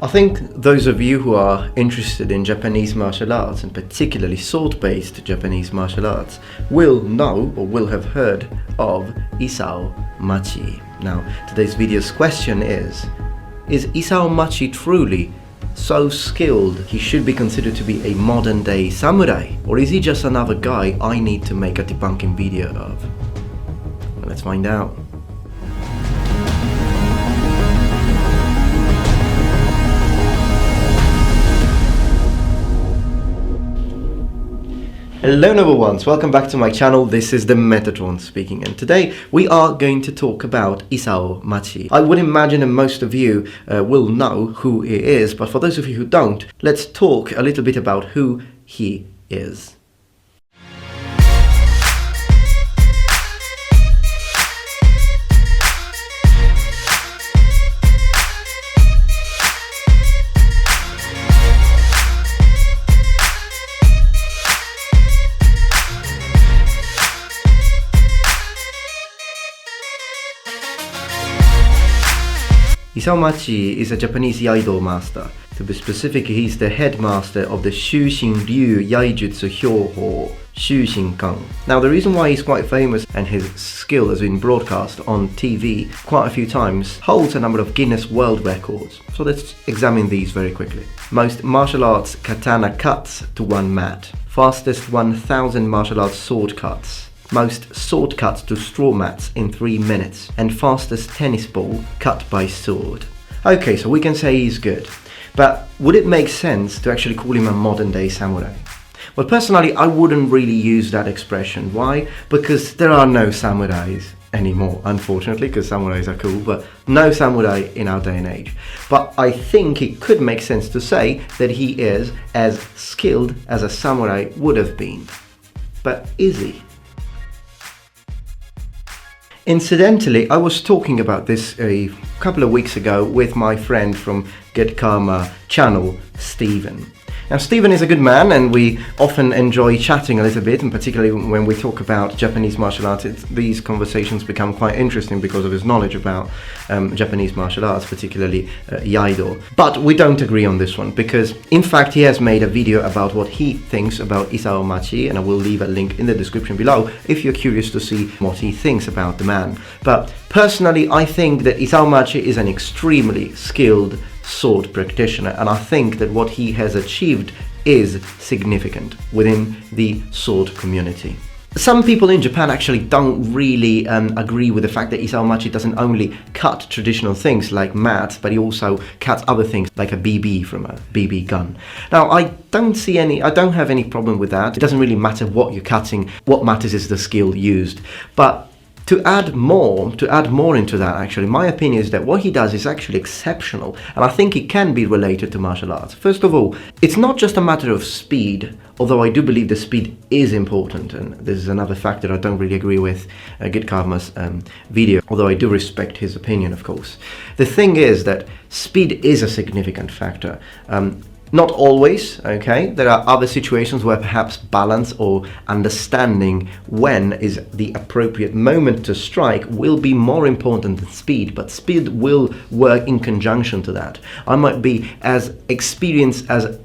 I think those of you who are interested in Japanese martial arts, and particularly sword-based Japanese martial arts, will know or will have heard of Isao Machii. Now, today's video's question is Isao Machii truly so skilled he should be considered to be a modern-day samurai? Or is he just another guy I need to make a debunking video of? Well, let's find out. Hello number ones, welcome back to my channel. This is the Metatron speaking, and today we are going to talk about Isao Machii. I would imagine that most of you will know who he is, but for those of you who don't, let's talk a little bit about who he is. Isao Machii is a Japanese Iaido master. To be specific, he's the headmaster of the Shushin Ryu Yaijutsu Hyoho Shushinkan. Now, the reason why he's quite famous and his skill has been broadcast on TV quite a few times holds a number of Guinness World Records. So let's examine these very quickly. Most martial arts katana cuts to one mat. Fastest 1000 martial arts sword cuts. Most sword cuts to straw mats in 3 minutes, and fastest tennis ball cut by sword. Okay, so we can say he's good, but would it make sense to actually call him a modern day samurai? Well, personally, I wouldn't really use that expression. Why? Because there are no samurais anymore, unfortunately, because samurais are cool, but no samurai in our day and age. But I think it could make sense to say that he is as skilled as a samurai would have been. But is he? Incidentally, I was talking about this a couple of weeks ago with my friend from Get Karma channel, Stephen. Now, Stephen is a good man, and we often enjoy chatting a little bit, and particularly when we talk about Japanese martial arts, these conversations become quite interesting because of his knowledge about Japanese martial arts, particularly Iaido. But we don't agree on this one, because in fact he has made a video about what he thinks about Isao Machii, and I will leave a link in the description below if you're curious to see what he thinks about the man. But personally, I think that Isao Machii is an extremely skilled sword practitioner, and I think that what he has achieved is significant within the sword community. Some people in Japan actually don't really agree with the fact that Isao Machii doesn't only cut traditional things like mats, but he also cuts other things like a BB from a BB gun. Now, I don't have any problem with that. It doesn't really matter what you're cutting. What matters is the skill used. But to add more into that, actually, my opinion is that what he does is actually exceptional, and I think it can be related to martial arts. First of all, it's not just a matter of speed, although I do believe the speed is important, and this is another factor I don't really agree with Good Karma's video, although I do respect his opinion, of course. The thing is that speed is a significant factor. Not always, okay? There are other situations where perhaps balance or understanding when is the appropriate moment to strike will be more important than speed, but speed will work in conjunction to that. I might be as experienced as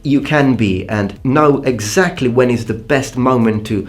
you can be and know exactly when is the best moment to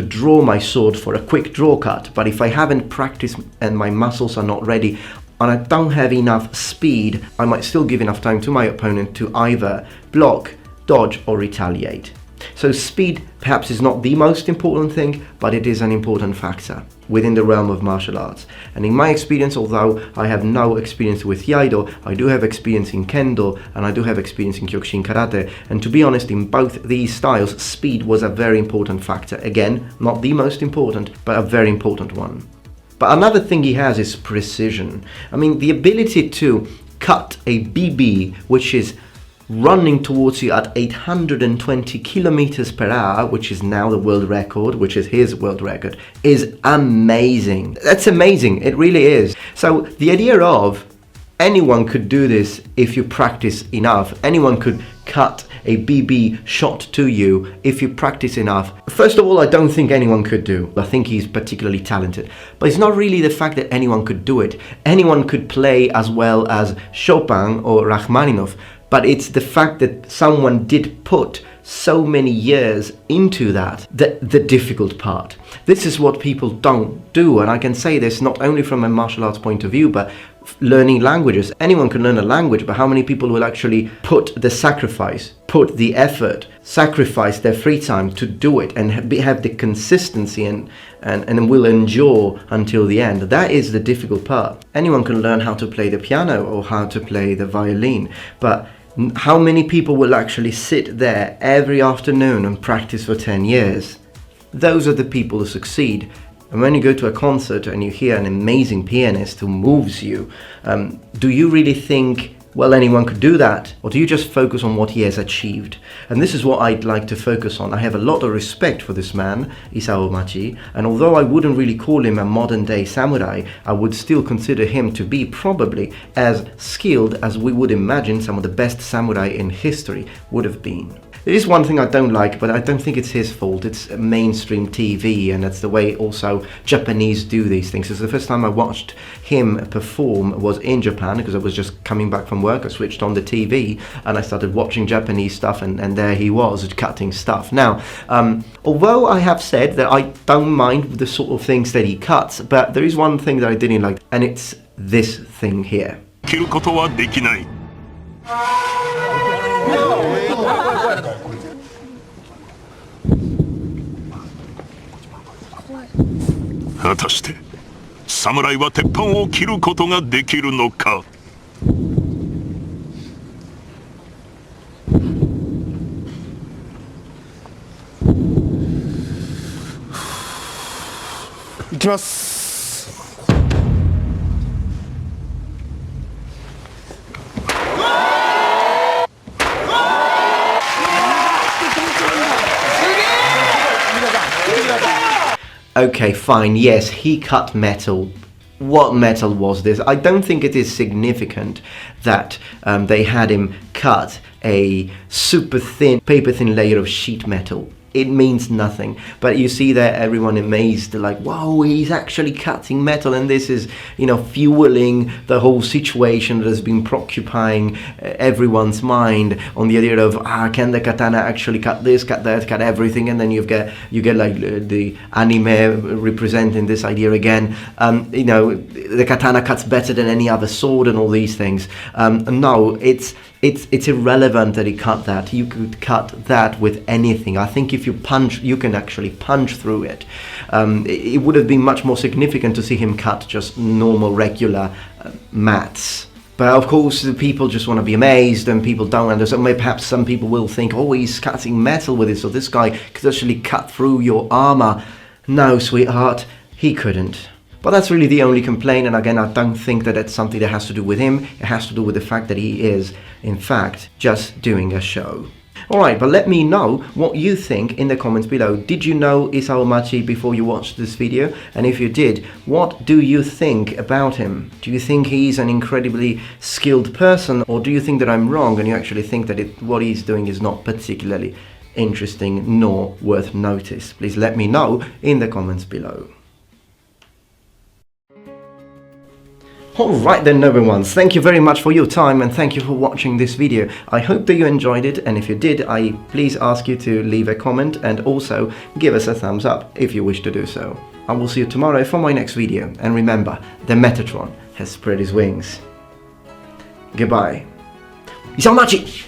draw my sword for a quick draw cut, but if I haven't practiced and my muscles are not ready, and I don't have enough speed, I might still give enough time to my opponent to either block, dodge, or retaliate. So speed perhaps is not the most important thing, but it is an important factor within the realm of martial arts. And in my experience, although I have no experience with Iaido, I do have experience in Kendo, and I do have experience in Kyokushin Karate. And to be honest, in both these styles, speed was a very important factor. Again, not the most important, but a very important one. But another thing he has is precision. I mean, the ability to cut a BB, which is running towards you at 820 kilometers per hour, which is now the world record, which is his world record, is amazing. That's amazing. It really is. So the idea of anyone could do this if you practice enough. Anyone could cut a BB shot to you if you practice enough. First of all, I don't think anyone could do. I think he's particularly talented. But it's not really the fact that anyone could do it. Anyone could play as well as Chopin or Rachmaninoff. But it's the fact that someone did put so many years into that, the difficult part. This is what people don't do, and I can say this not only from a martial arts point of view, but learning languages. Anyone can learn a language, but how many people will actually put the sacrifice, put the effort, sacrifice their free time to do it and have the consistency and will endure until the end? That is the difficult part. Anyone can learn how to play the piano or how to play the violin, but how many people will actually sit there every afternoon and practice for 10 years? Those are the people who succeed. And when you go to a concert and you hear an amazing pianist who moves you, do you really think, well, anyone could do that? Or do you just focus on what he has achieved? And this is what I'd like to focus on. I have a lot of respect for this man, Isao Machii, and although I wouldn't really call him a modern day samurai, I would still consider him to be probably as skilled as we would imagine some of the best samurai in history would have been. There is one thing I don't like, but I don't think it's his fault. It's mainstream TV, and that's the way also Japanese do these things. It's the first time I watched him perform was in Japan, because I was just coming back from work. I switched on the TV and I started watching Japanese stuff, and there he was cutting stuff. Now, although I have said that I don't mind the sort of things that he cuts, but there is one thing that I didn't like, and it's this thing here. 果たして侍は鉄板を切ることができるのか。いきます。 Okay, fine, yes, he cut metal. What metal was this? I don't think it is significant that they had him cut a super thin, paper thin layer of sheet metal. It means nothing, but you see there everyone amazed, like, whoa, he's actually cutting metal, and this is, you know, fueling the whole situation that has been preoccupying everyone's mind on the idea of, can the katana actually cut this, cut that, cut everything? And then you get like the anime representing this idea again. You know, the katana cuts better than any other sword and all these things. No, it's irrelevant that he cut that. You could cut that with anything. I think if you punch, you can actually punch through it. It would have been much more significant to see him cut just normal, regular mats. But of course, the people just want to be amazed, and people don't understand. Perhaps some people will think, oh, he's cutting metal with it, so this guy could actually cut through your armor. No, sweetheart, he couldn't. But that's really the only complaint, and again, I don't think that it's something that has to do with him. It has to do with the fact that he is, in fact, just doing a show. Alright, but let me know what you think in the comments below. Did you know Isao Machii before you watched this video? And if you did, what do you think about him? Do you think he's an incredibly skilled person, or do you think that I'm wrong and you actually think that what he's doing is not particularly interesting nor worth notice? Please let me know in the comments below. Alright then, noble ones, thank you very much for your time and thank you for watching this video. I hope that you enjoyed it, and if you did, I please ask you to leave a comment and also give us a thumbs up if you wish to do so. I will see you tomorrow for my next video, and remember, the Metatron has spread his wings. Goodbye. Isao Machii!